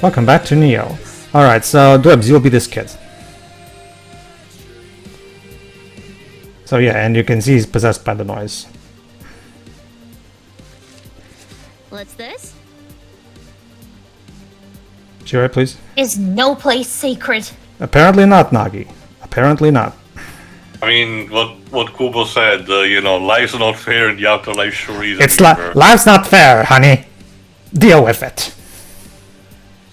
Welcome back to Neo. Alright, so Dwebs, you'll be this kid. So yeah, and you can see he's possessed by the noise. What's this? Shirai, please. Is no place sacred? Apparently not, Nagi. Apparently not. I mean, what Kubo said, life's not fair and the afterlife sure isn't. It's life's not fair, honey. Deal with it.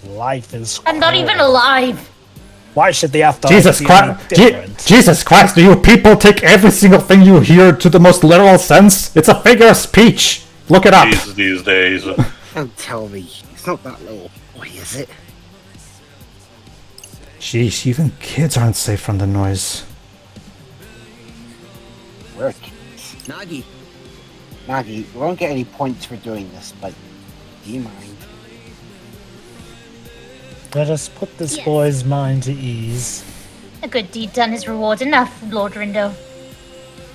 Life is I'm not even alive. Why should the afterlife Jesus be Christ! any different? Jesus Christ! Do you people take every single thing you hear to the most literal sense? It's a figure of speech. Look it up. These days. Don't tell me. It's not that little boy, is it? Sheesh, even kids aren't safe from the noise. We're kids. Nagi, we won't get any points for doing this, but do you mind? Let us put this Yes. boy's mind to ease. A good deed done is reward enough, Lord Rindo.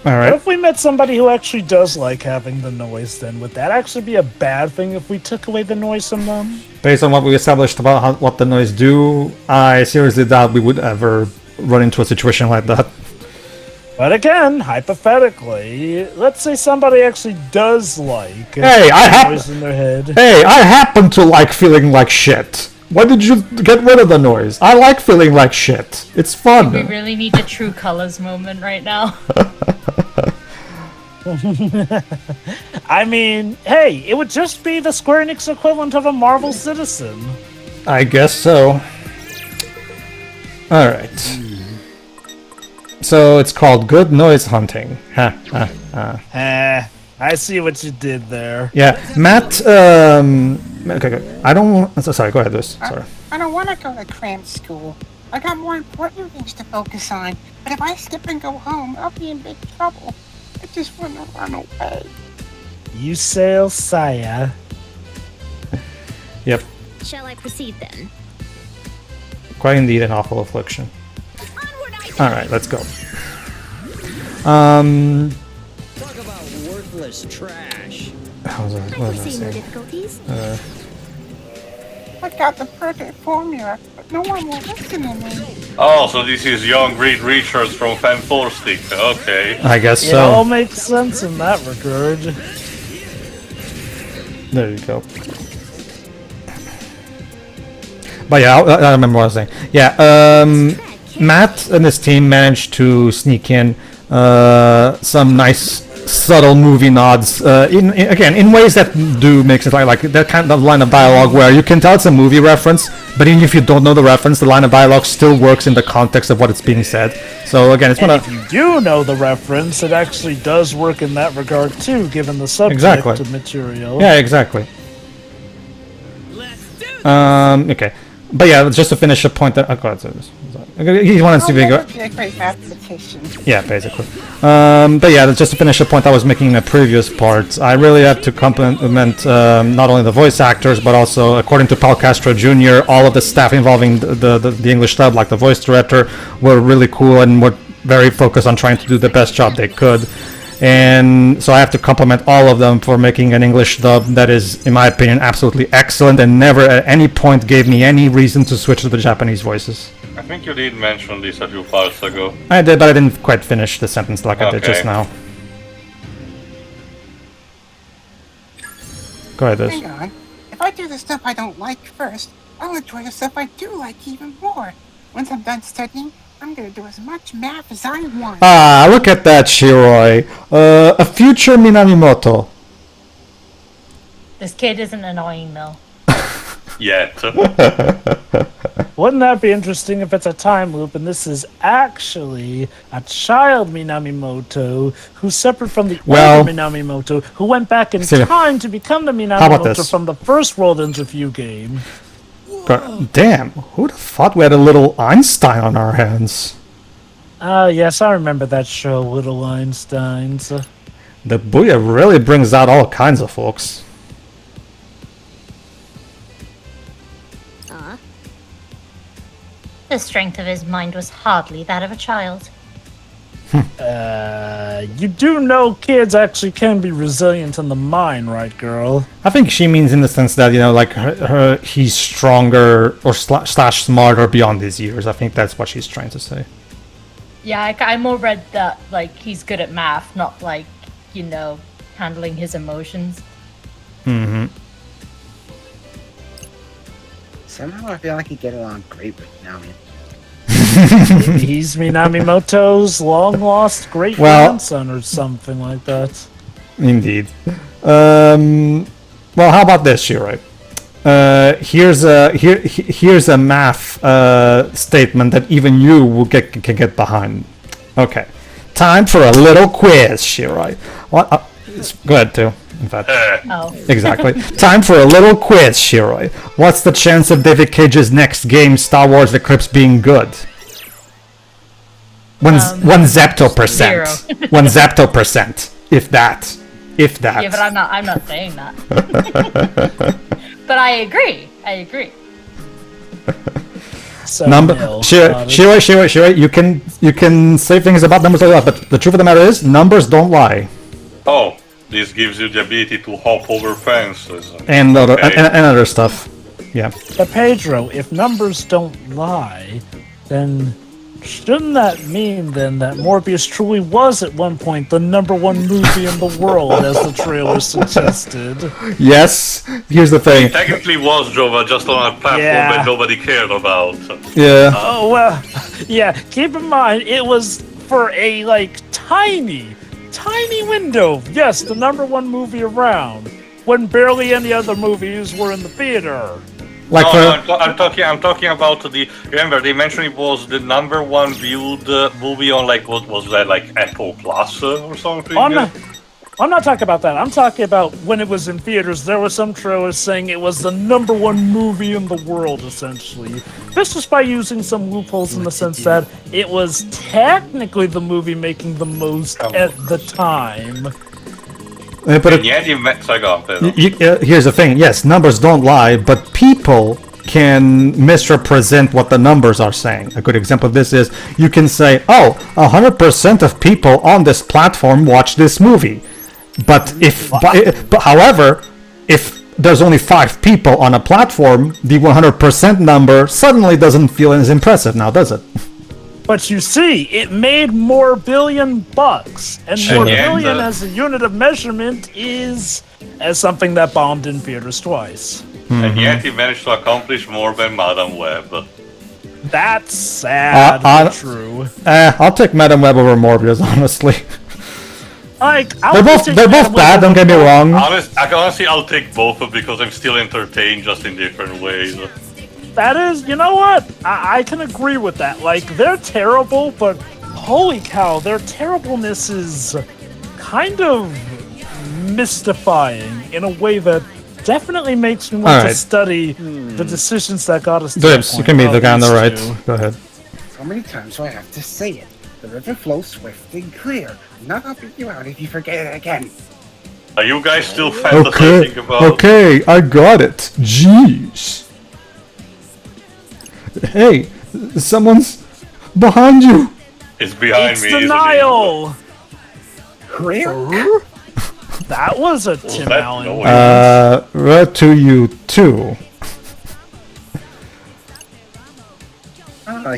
What Alright. if we met somebody who actually does like having the noise then? Would that actually be a bad thing if we took away the noise from them? Based on what we established about what the noise do, I seriously doubt we would ever run into a situation like that. But again, hypothetically, let's say somebody actually does like Hey, noise in their head. Hey, I happen to like feeling like shit. Why did you get rid of the noise? I like feeling like shit. It's fun. We really need a true colors moment right now. I mean, hey, it would just be the Square Enix equivalent of a Marvel citizen. I guess so. Alright. So it's called Good Noise Hunting. I see what you did there. Yeah, Matt, okay. I don't sorry, go ahead, Luis. Sorry. I don't want to go to cram school. I got more important things to focus on. But if I skip and go home, I'll be in big trouble. I just want to run away. You sail, Saya. Yep. Shall I proceed then? Quite indeed an awful affliction. Alright, let's go. Talk about worthless trash. What was I No saying? difficulties. I got the perfect formula, but no one will listen to me. Oh, so this is young Reed Richards from Fan 4 Stick. Okay. I guess It all so. makes sense in that regard. There you go. But yeah, I remember what I was saying. Yeah, Matt and his team managed to sneak in some nice subtle movie nods in ways that do make sense, like that kind of line of dialogue where you can tell it's a movie reference, but even if you don't know the reference, the line of dialogue still works in the context of what it's being said. So again, it's one And of if you do know the reference, it actually does work in that regard too, given the subject Exactly. of material. yeah, exactly. Okay, but yeah, just to finish a point that go ahead, he wanted to I'll be never be a great mathematician. Yeah, basically. But yeah, just to finish a point I was making in the previous part, I really had to compliment not only the voice actors, but also, according to Paul Castro Jr., all of the staff involving the English dub, like the voice director, were really cool and were very focused on trying to do the best job they could. And so I have to compliment all of them for making an English dub that is, in my opinion, absolutely excellent and never at any point gave me any reason to switch to the Japanese voices. I think you did mention this a few parts ago. I did, but I didn't quite finish the sentence like I did just Okay. now. Go ahead, Liz. Hang on. If I do the stuff I don't like first, I'll enjoy the stuff I do like even more. Once I'm done studying, I'm gonna do as much math as I want. Ah, look at that, Shiroi. A future Minamimoto. This kid isn't annoying though. Yet. Wouldn't that be interesting if it's a time loop and this is actually a child Minamimoto who's separate from the Well- older Minamimoto who went back in See, time to become the about Minamimoto this? from the first World Interview game? God damn, who'd have thought we had a little Einstein on our hands? Ah, yes, I remember that show, Little Einsteins. The Booyah really brings out all kinds of folks. The strength of his mind was hardly that of a child. You do know kids actually can be resilient in the mind, right, girl? I think she means in the sense that, you know, like he's stronger or slash smarter beyond his years. I think that's what she's trying to say. Yeah, I more read that, like, he's good at math, not, like, you know, handling his emotions. Mm-hmm. Somehow I feel like you get along great with Nami. He's Minamimoto's long-lost great-grandson or something like that. Indeed. Well, how about this, Shiroi? Here's a math statement that even you can get behind. Okay, time for a little quiz, Shiroi. What? Go ahead, too. In fact, Oh. exactly. Time for a little quiz, Shiroi. What's the chance of David Cage's next game, Star Wars Eclipse, being good? One zepto percent. 0. 1 zepto percent, if that. If that. Yeah, but I'm not saying that. But I agree. So Number nil. Shiroi, you can say things about numbers like that, but the truth of the matter is, numbers don't lie. Oh, this gives you the ability to hop over fences. And other Okay. and other stuff. Yeah. But Pedro, if numbers don't lie, then shouldn't that mean then that Morbius truly was at one point the #1 movie in the world, as the trailer suggested? Yes. Here's the thing. Technically was Jova just on a platform Yeah. that nobody cared about. Yeah. Oh well, yeah. Keep in mind it was for a like tiny window. Yes, the #1 movie around when barely any other movies were in the theater. Like No, I'm talking about the. Remember, they mentioned it was the #1 viewed movie on like what was that, like Apple Plus or something. I'm not talking about that. I'm talking about when it was in theaters. There were some trailers saying it was the #1 movie in the world, essentially. This was by using some loopholes in the sense that it was technically the movie making the most at the time. but And yet, sorry, go on, Pedro. here's the thing. Yes, numbers don't lie, but people can misrepresent what the numbers are saying. A good example of this is you can say, "Oh, 100% of people on this platform watch this movie." But however, if there's only 5 people on a platform, the 100% number suddenly doesn't feel as impressive now, does it? But you see, it made more $billion, and more Yeah, billion the- as a unit of measurement is as something that bombed in theaters twice. And yet, he managed to accomplish more than Madame Web. That's sad, but true. I'll take Madame Web over Morbius, honestly. Like They're both bad. Don't get me wrong. Honestly, I'll take both of because I'm still entertained, just in different ways. That is, you know what? I can agree with that. Like, they're terrible, but holy cow, their terribleness is kind of mystifying in a way that definitely makes me want to Alright. study the decisions that got us to Dibs, that you point. can be the guy on the These right. two. Go ahead. So many times do I have to say it. The river flows swift and clear. I'm not helping you out if you forget it again. Are you guys still Okay. fantasizing about? Okay, I got it. Jeez. Hey, someone's behind you. It's behind It's me. denial! Clear? That was a Isn't it? Tim That Allen. noise? Right to you too.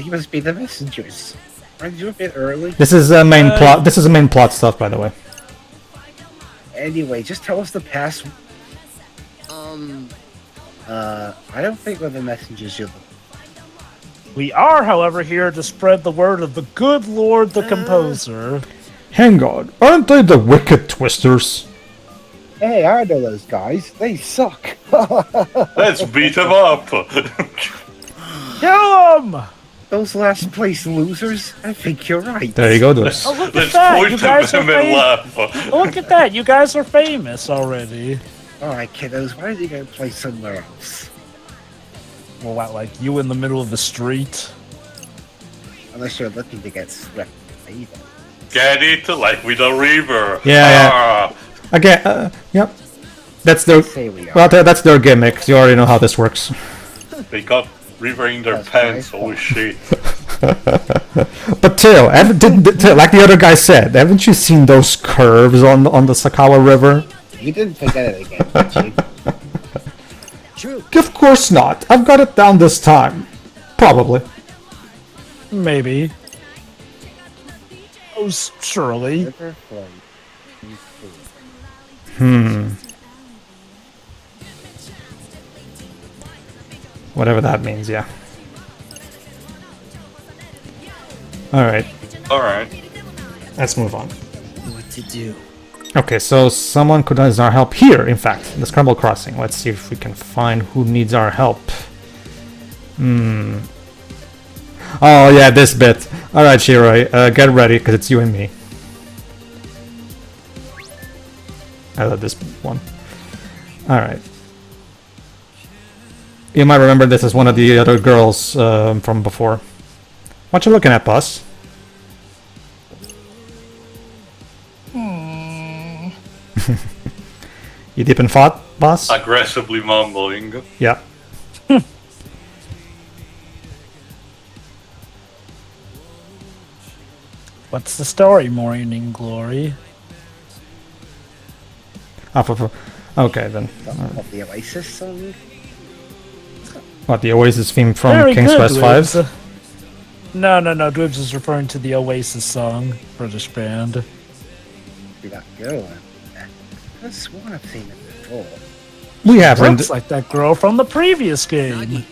He must be the messengers. Aren't you a bit early? This is main plot. This is main plot stuff, by the way. Anyway, just tell us the password. I don't think we're the messengers you're We are, however, here to spread the word of the good Lord the Composer. Hang on, aren't they the Wicked Twisters? Hey, I know those guys. They suck. Let's beat him up. Kill him! Those last place losers? I think you're right. There you go, Dibs. Oh, look at Let's that! point You at guys are them and famous. laugh. Look at that! You guys are famous already. Alright, kiddos, why don't you go play somewhere else? Well, what, like you in the middle of the street? Unless you're looking to get swept either. Get it? Like with a river. Yeah, Ah, Okay, yep. That's their. Say we are. Well, that's their gimmick. You already know how this works. They got river in their That's pants. my Holy fault. shit. But Teo, like the other guy said, haven't you seen those curves on the Sakawa River? You didn't forget it again, did you? True. Of course not. I've got it down this time. Probably. Maybe. Oh, surely. River flow. Whatever that means, yeah. Alright, Alright. let's move on. What to do? Okay, so someone could use our help here, in fact, the Scramble Crossing. Let's see if we can find who needs our help. Oh yeah, this bit. Alright, Shiroi, get ready, because it's you and me. I love this one. Alright. You might remember this as one of the other girls from before. What you looking at, boss? You deep in thought, boss? Aggressively mumbling. Yeah. What's the story, Morning Glory? Okay, then. Of the Oasis song? What, the Oasis theme from Very King's good, Quest Dwibs. 5? No, Dwibs is referring to the Oasis song, British band. Be that girl. I could have sworn I've seen it before. We have Looks like that girl from the previous game.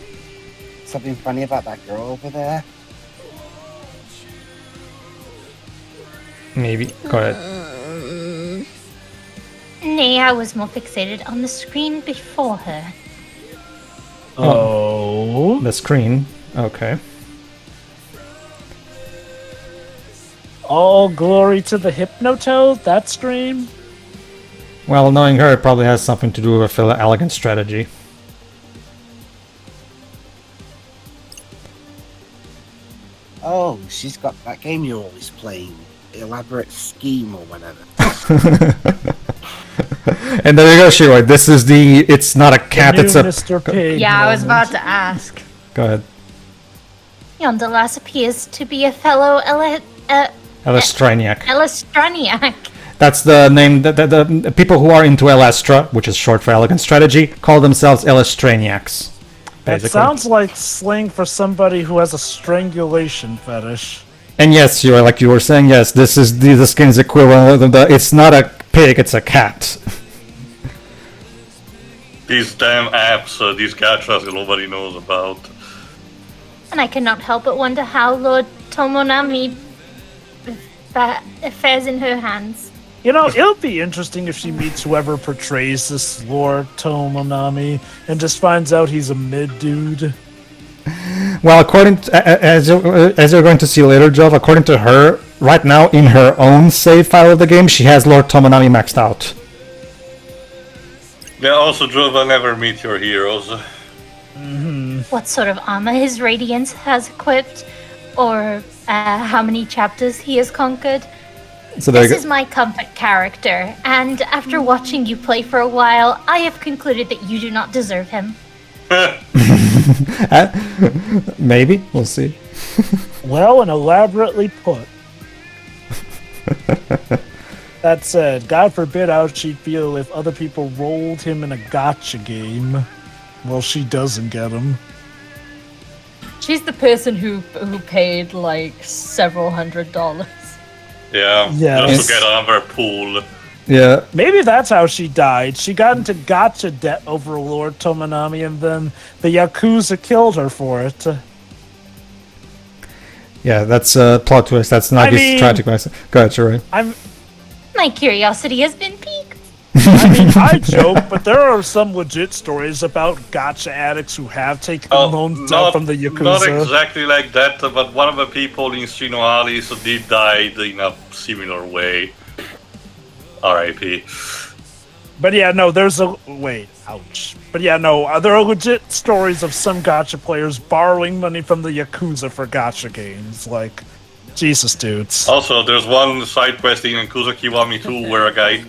Something funny about that girl over there? Maybe. Go ahead. Nay, I was more fixated on the screen before her. Oh. The screen. Okay. All glory to the Hypnotoad, that scream? Well, knowing her, it probably has something to do with elegant strategy. Oh, she's got that game you're always playing. Elaborate Scheme or whatever. And there you go, Shiroi. This is the... It's not a cat, New it's a... Mr. Pig Yeah, I was moment. about to ask. Go ahead. Yonder lass appears to be a fellow Elastrainiac. Elastrainiac. That's the name that the people who are into Elestra, which is short for elegant strategy, call themselves Elastrainiacs. That Basically. sounds like slang for somebody who has a strangulation fetish. And yes, you are like you were saying. Yes, this is the skin's equivalent of the. It's not a pig; it's a cat. These damn apps, these gachas that nobody knows about. And I cannot help but wonder how Lord Tomonami fares in her hands. You know, it'll be interesting if she meets whoever portrays this Lord Tomonami and just finds out he's a mid dude. Well, according to, as you're going to see later, Jove, according to her, right now in her own save file of the game, she has Lord Tomonami maxed out. Yeah, also, Jova, never meet your heroes. What sort of armor his Radiance has equipped, or how many chapters he has conquered. So there This you is my comfort character, and after watching you play for a while, I have concluded that you do not deserve him. go. Maybe we'll see. Well and elaborately put. That said, God forbid how she'd feel if other people rolled him in a gotcha game. Well, she doesn't get him. She's the person who paid like several $100s. Yeah, Yes. just to get another pool. Yeah, Maybe that's how she died. She got into gotcha debt over Lord Tomonami, and then the Yakuza killed her for it. yeah, that's a plot twist. That's Nagi's mean- tragic message. Go ahead, Shiroi. My curiosity has been piqued. I joke, but there are some legit stories about gotcha addicts who have taken loans out from the Yakuza. Not exactly like that, but one of the people in Shinohali's did die in a similar way. R.I.P. But yeah, no, there's a... Wait, ouch. But yeah, no, there are legit stories of some gotcha players borrowing money from the Yakuza for gotcha games. Like, Jesus, dudes. Also, there's one side quest in Yakuza Kiwami 2 where a guy...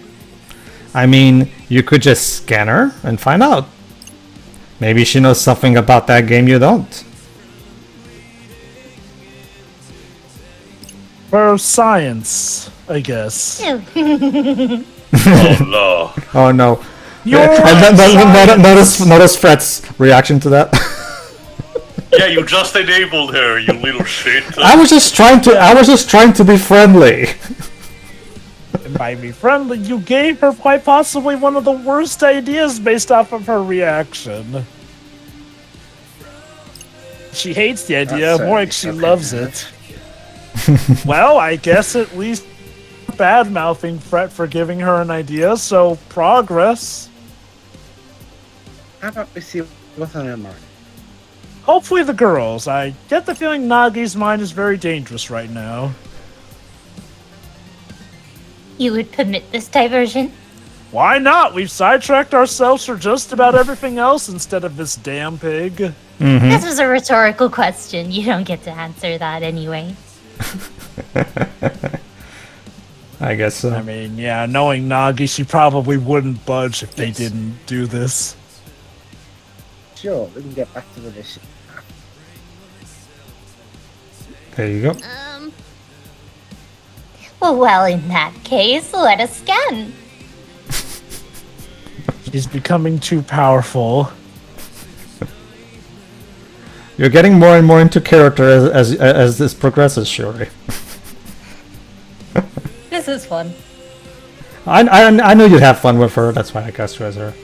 I mean, you could just scan her and find out. Maybe she knows something about that game you don't. For science, I guess. Oh no. Oh no. You're And notice Fred's reaction to that. Yeah, you just enabled her, you little shit. I was just trying to be friendly. And by be friendly, you gave her quite possibly one of the worst ideas based off of her reaction. She hates the idea, more like she loves it. Well, I guess at least bad-mouthing Fred for giving her an idea, so progress. How about we see what's on her mind? Hopefully the girls. I get the feeling Nagi's mind is very dangerous right now. You would permit this diversion? Why not? We've sidetracked ourselves for just about everything else instead of this damn pig. This was a rhetorical question. You don't get to answer that anyway. I guess so. I mean, yeah, knowing Nagi, she probably wouldn't budge if they didn't do this. Sure, we can get back to the mission. There you go. Well, in that case, let us scan. She's becoming too powerful. You're getting more and more into character as this progresses, Shuri. This is fun. I knew you'd have fun with her. That's why I cast her as her.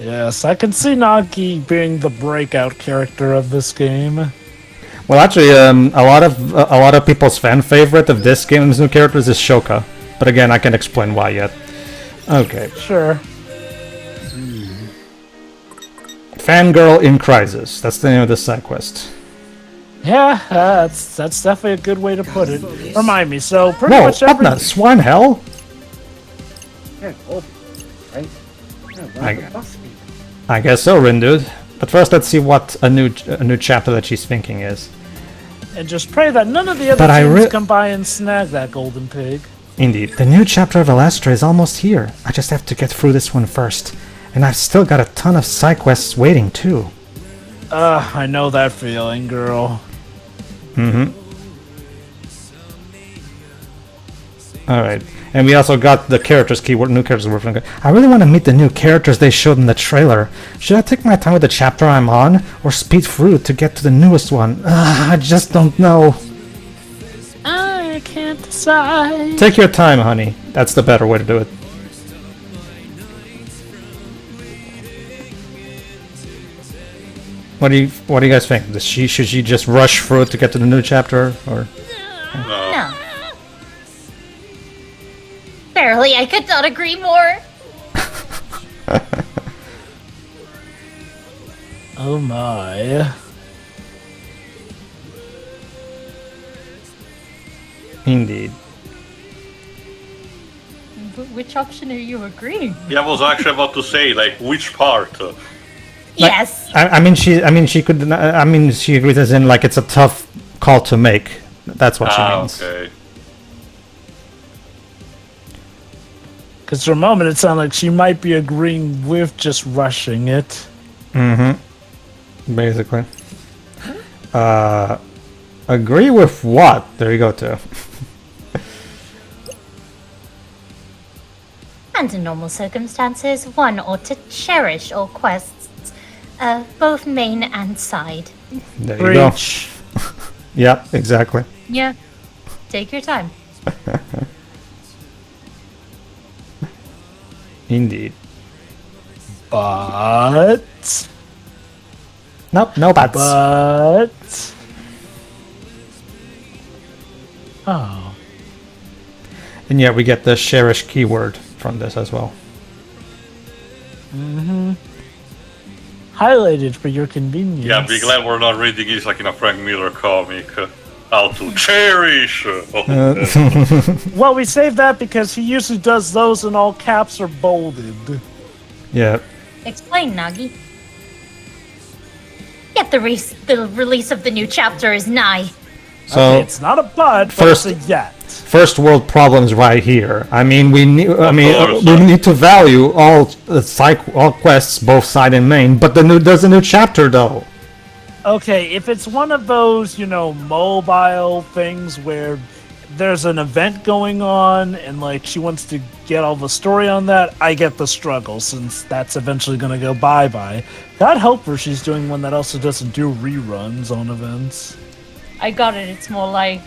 Yes, I can see Nagi being the breakout character of this game. Well, actually, a lot of people's fan favorite of this game's new characters is Shoka, but again, I can't explain why yet. Okay. Sure. Fangirl in Crisis. That's the name of this side quest. Yeah, that's definitely a good way to put it. Remind me, so pretty Whoa, much what every... the swine hell? Yeah, right? Yeah, I guess so, Rindude. But first, let's see what a new chapter that she's thinking is. And just pray that none of the other teams come by and snag that golden pig. Indeed. The new chapter of Elestra is almost here. I just have to get through this one first. And I've still got a ton of side quests waiting, too. I know that feeling, girl. Alright. And we also got the characters keyword, new characters. I really want to meet the new characters they showed in the trailer. Should I take my time with the chapter I'm on, or speed through to get to the newest one? I just don't know. I can't decide. Take your time, honey. That's the better way to do it. What do you guys think? Should she just rush through it to get to the new chapter, or? No. Barely, I could not agree more. Oh my. Indeed. Which option are you agreeing? Yeah, I was actually about to say, like, which part? Yes. She agrees as in, like, it's a tough call to make. That's what she means. Okay. Because for a moment it sounded like she might be agreeing with just rushing it. Basically. Agree with what? There you go, too. Under normal circumstances, one ought to cherish all quests, both main and side. There you go. Preach. Yep, exactly. Yeah. Take your time. Indeed. But... Nope, no buts. But... Oh. And yeah, we get the cherish keyword from this as well. Highlighted for your convenience. Yeah, be glad we're not reading it like in a Frank Miller comic. How to cherish! Well, we saved that because he usually does those and all caps are bolded. Yeah. Explain, Nagi. Yet the release of the new chapter is nigh. So Okay, it's not a but first- it's a yet. first world problems right here. I mean, we need to value all quests, both side and main. But there's a new chapter though. Okay, if it's one of those, mobile things where there's an event going on and, like, she wants to get all the story on that, I get the struggle, since that's eventually going to go bye-bye. God help her, she's doing one that also doesn't do reruns on events. I got it. It's more like,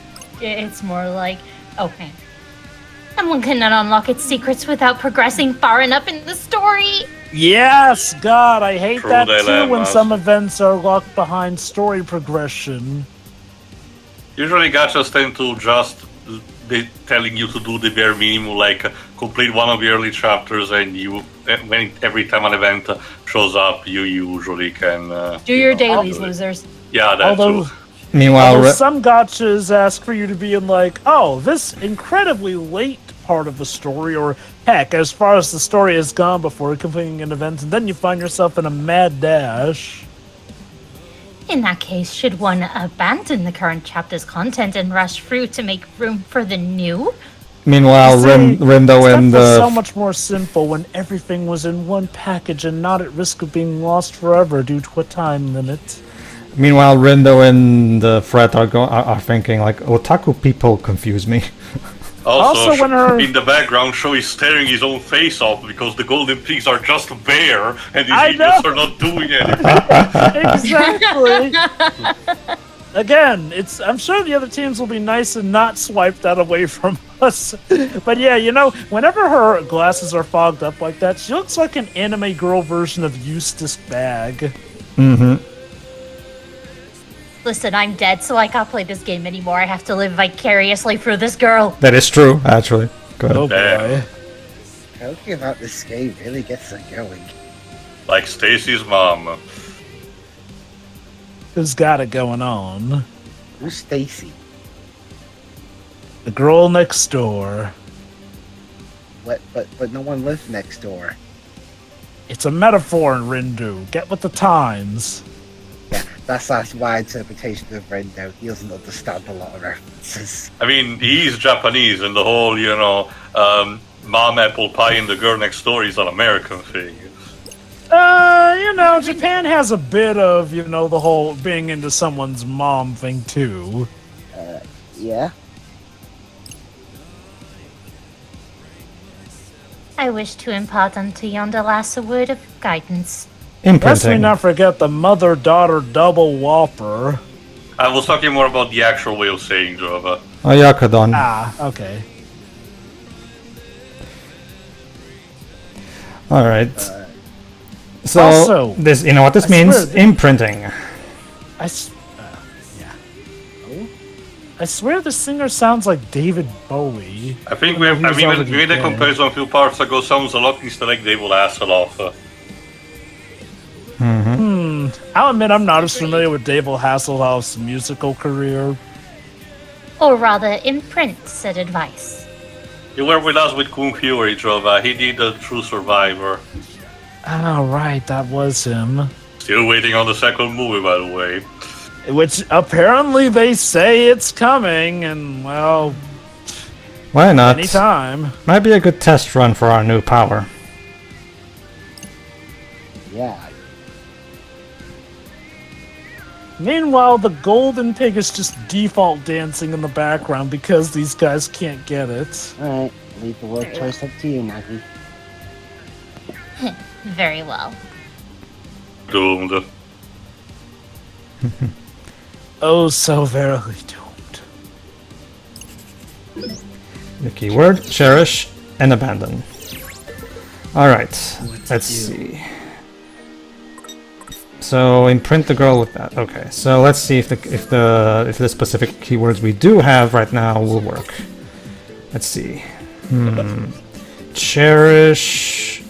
okay. Someone cannot unlock its secrets without progressing far enough in the story. Yes, God, I hate True that too when dilemmas. some events are locked behind story progression. Usually gachas tend to just be telling you to do the bare minimum, like complete one of the early chapters, and every time an event shows up, you usually can Do your do dailies, it. losers. Yeah, that Although, too. Meanwhile, some gotchas ask for you to be in, like, oh, this incredibly late part of the story, or heck, as far as the story has gone before completing an event, and then you find yourself in a mad dash. In that case, should one abandon the current chapter's content and rush through to make room for the new? meanwhile, Rindo Stuff and was so much more simple when everything was in one package and not at risk of being lost forever due to a time limit. Meanwhile, Rindo and Fred are thinking like, otaku people confuse me. Also, when her- in the background, Sho is staring his own face off because the golden pigs are just bare and these I idiots know. are not doing anything. Exactly. Again, I'm sure the other teams will be nice and not swipe that away from us. But yeah, whenever her glasses are fogged up like that, she looks like an anime girl version of Eustace Bag. Mm-hmm. Listen, I'm dead, so I can't play this game anymore. I have to live vicariously through this girl. That is true, actually. Go ahead. Oh Damn. boy. Talking about this game really gets her going. Like Stacy's mom. Who's got it going on? Who's Stacy? The girl next door. But no one lives next door. It's a metaphor in Rindu. Get with the times. Yeah, that's my interpretation of Rendo. He doesn't understand a lot of references. I mean, he's Japanese, and the whole, mom apple pie and the girl next door is an American thing. Japan has a bit of, the whole being into someone's mom thing too. Yeah? I wish to impart unto yonder lass a word of guidance. Lest we Imprinting. not forget the mother-daughter double whopper. I was talking more about the actual way of saying Java. Ayakadon. Ah, okay. Alright. So, Also, this, you know what this I means? swear that- Imprinting. Yeah. I swear the singer sounds like David Bowie. I think He was we already made a dead. comparison a few parts ago. Sounds a lot like they will Hasselhoff. I'll admit I'm not as familiar with David Hasselhoff's musical career. Or rather, imprint said advice. You were with us with Kung Fury, Java. He did the True Survivor. Oh, right, that was him. Still waiting on the second movie, by the way. Which apparently they say it's coming, and well, Why not? anytime. Might be a good test run for our new power. Yeah. Meanwhile, the golden pig is just default dancing in the background because these guys can't get it. Alright, leave the word choice up to you, Nagi. Very well. Doomed. Oh, so verily doomed. The keyword, cherish, and abandon. Alright, let's see. So imprint the girl with that. Okay, so let's see if the specific keywords we do have right now will work. Let's see. Cherish.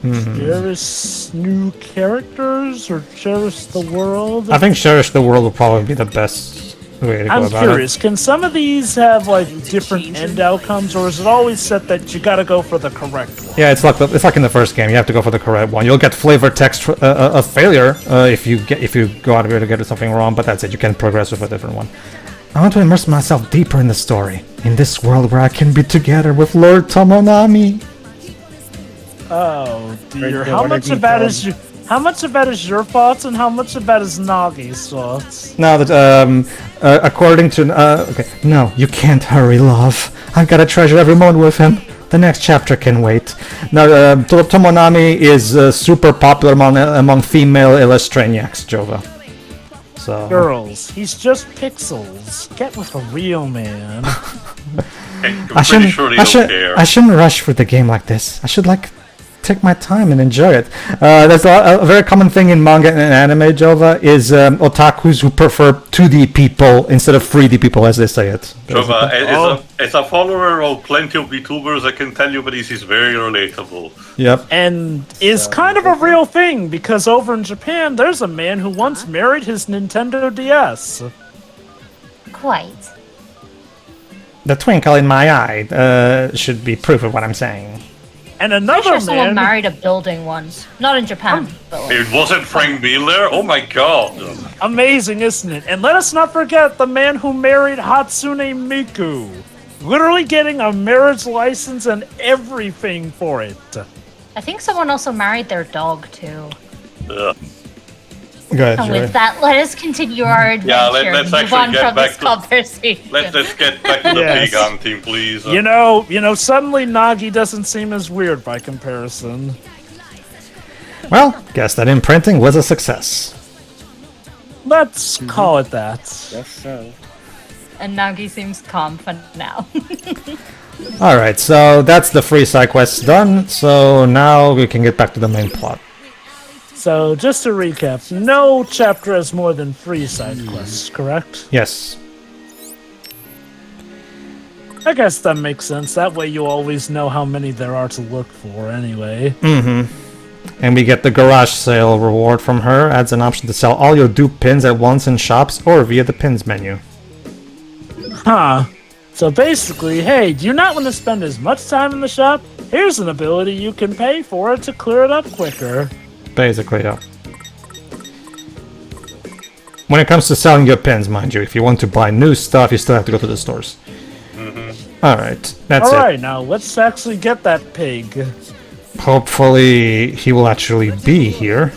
Cherish new characters or cherish the world? I think cherish the world will probably be the best way to go I'm about curious, can some of these have like different end outcomes, or is it always set that you gotta go for the correct one? it. Yeah, it's like in the first game. You have to go for the correct one. You'll get flavor text of failure if you go out of here to get something wrong, but that's it. You can progress with a different one. I want to immerse myself deeper in the story, in this world where I can be together with Lord Tomonami. Oh dear. Right, How what much have of you that done? is you? How much of that is your thoughts, and how much of that is Nagi's thoughts? Now that, according to, okay, no, you can't hurry, love. I've got to treasure every moment with him. The next chapter can wait. Now, Tomonami is super popular among female Elastrainiacs, Jova. So. Girls, he's just pixels. Get with a real man. I'm pretty sure they don't care. I shouldn't rush for the game like this. I should, like, take my time and enjoy it. That's a very common thing in manga and anime, Jova, is otakus who prefer 2D people instead of 3D people, as they say it. Jova, as a follower of plenty of VTubers, I can tell you that this is very relatable. Yep. And is kind of a real thing, because over in Japan, there's a man who once married his Nintendo DS. Quite. The twinkle in my eye should be proof of what I'm saying. And I'm another sure someone man... married a building once. Not in Japan, but like, It wasn't Frank Miller? Oh my god. Amazing, isn't it? And let us not forget the man who married Hatsune Miku. Literally getting a marriage license and everything for it. I think someone also married their dog too. Ugh. Go ahead, And Joey. with that, let us continue our adventure. Yeah, let's and move on actually get from back this to- conversation. Let's get back to the Yes. pig hunting, please. You know, suddenly Nagi doesn't seem as weird by comparison. Well, guess that imprinting was a success. Let's call it that. Yes, so. And Nagi seems calm for now. Alright, so that's the free side quests done, so now we can get back to the main plot. So, just to recap, no chapter has more than 3 side quests, correct? Yes. I guess that makes sense. That way you always know how many there are to look for anyway. And we get the garage sale reward from her, adds an option to sell all your dupe pins at once in shops or via the pins menu. Huh. So basically, hey, do you not want to spend as much time in the shop? Here's an ability you can pay for to clear it up quicker. Basically, yeah. When it comes to selling your pins, mind you, if you want to buy new stuff, you still have to go to the stores. Alright, that's Alright, now let's actually get that pig. it. Hopefully, he will actually be here.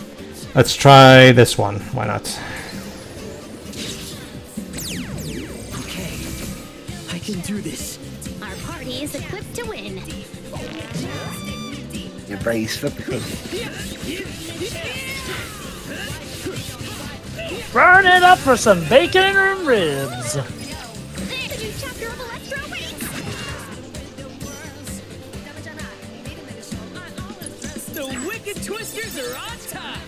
Let's try this one. Why not? Okay, I can do this. Our party is equipped to win. Your brace for pig. Burn it up for some bacon and ribs. The new chapter of Elestra awaits. The wicked twisters are on top.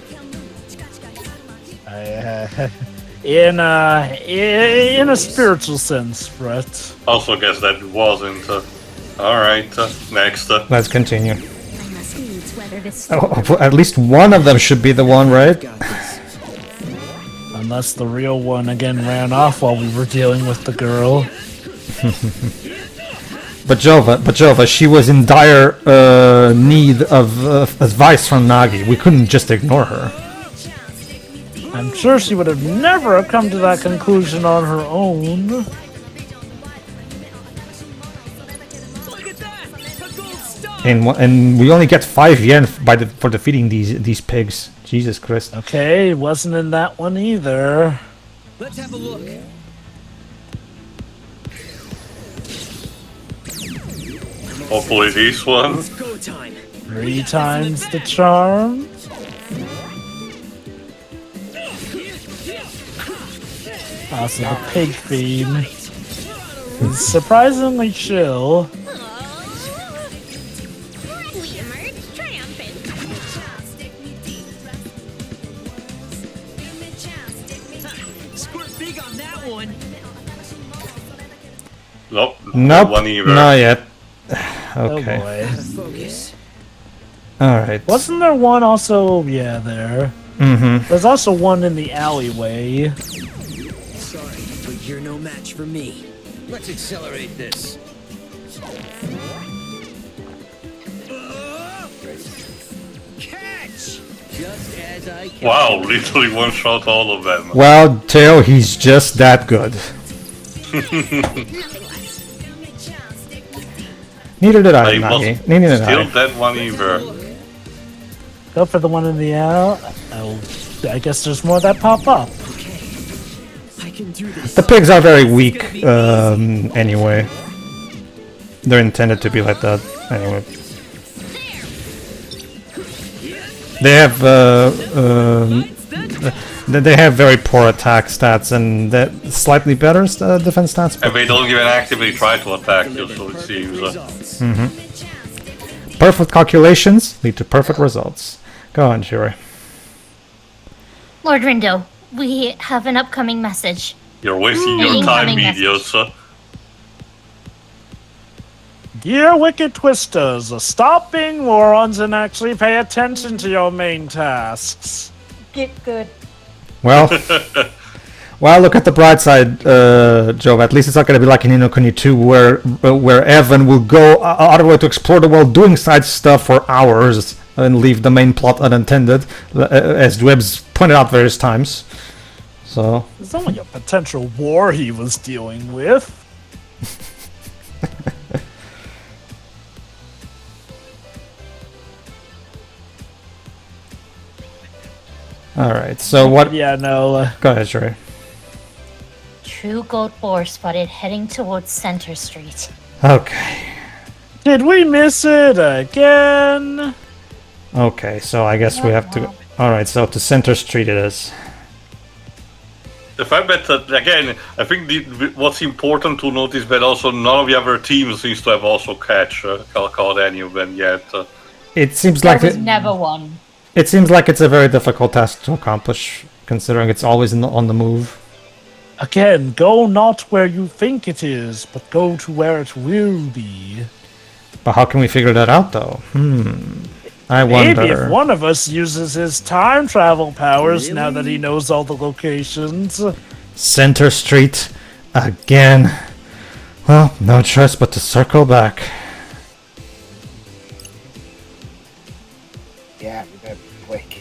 In a spiritual sense, Brett. Also guess that wasn't. Alright, next. Let's continue. I must needs weather this Oh, at least one of them should be the one, right? Got this. Unless the real one again ran off while we were dealing with the girl. But Jova, she was in dire need of advice from Nagi. We couldn't just ignore her. I'm sure she would have never come to that conclusion on her own. Look at that! A gold star! And we only get 5 yen for defeating these pigs. Jesus Christ. Okay, wasn't in that one either. Let's have a look. Hopefully this one. It's go time. 3 times the charm. Also, the pig theme is surprisingly chill. we emerge triumphant. Squirt big on that one. Nope. Nope, One either. not yet. Oh Okay. boy. Focus. Alright. Wasn't there one also? Yeah, there. Mm-hmm. There's also one in the alleyway. Sorry, but you're no match for me. Let's accelerate this. Catch! Just as I can. Wow, literally one shot all of them. Well, Teo, he's just that good. Nothing less. Neither did I, I was Nagi. Neither did still I. that one either. Go for the one in the L. Oh, I guess there's more that pop up. Okay. I can do this. The pigs are very weak, anyway. They're intended to be like that, anyway. They have, they have very poor attack stats and slightly better defense stats. And they don't even actively try to attack you, so it seems. Results. Perfect calculations lead to perfect results. Go on, Shuri. Lord Rindo, we have an upcoming message. You're wasting your time, Incoming Medios. Dear Wicked Twisters, stop being morons and actually pay attention to your main tasks. Get good. Well, well, look at the bright side, Joe. At least it's not going to be like in Inokuni 2, where Evan will go out of the way to explore the world, doing side stuff for hours, and leave the main plot unattended, as Dwebs pointed out various times. So It's only a potential war he was dealing with. all right. So what? Yeah, no. Go ahead, Shuri. True gold boar spotted heading towards Center Street. Okay. Did we miss it again? Okay. So I guess we have to. All right. So to Center Street it is. The fact that, again, I think what's important to notice that also none of the other teams seems to have also caught any of them yet. It seems There like was never one. it seems like it's a very difficult task to accomplish, considering it's always on the move. Again, go not where you think it is, but go to where it will be. But how can we figure that out, though? I wonder. Maybe if one of us uses his time travel powers now that he knows all the locations. Center Street again. Well, no choice but to circle back. Yeah, we better be quick.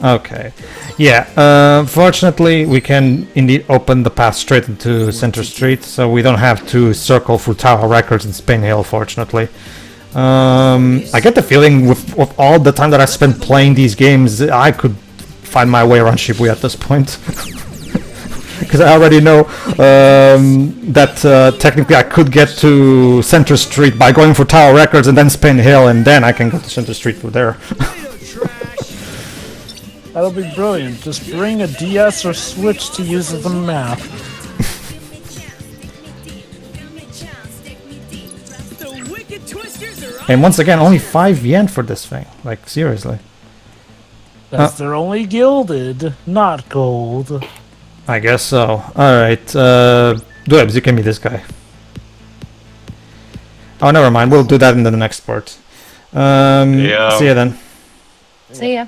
Okay. Yeah, fortunately we can indeed open the path straight into Center Street, so we don't have to circle through Tower Records and Spain Hill, fortunately. I get the feeling with all the time that I spent playing these games, I could find my way around Shibuya at this point. Because I already know that technically I could get to Center Street by going for Tower Records and then Spain Hill, and then I can go to Center Street from there. That'll be brilliant. Just bring a DS or Switch to use as a map. The Wicked Twisters are on. And once again, only 5 yen for this thing. Like, seriously. That's they're only gilded, not gold. I guess so. Alright, Dwebs, you can be this guy. Oh, never mind. We'll do that in the next part. Yeah. See ya then. See ya.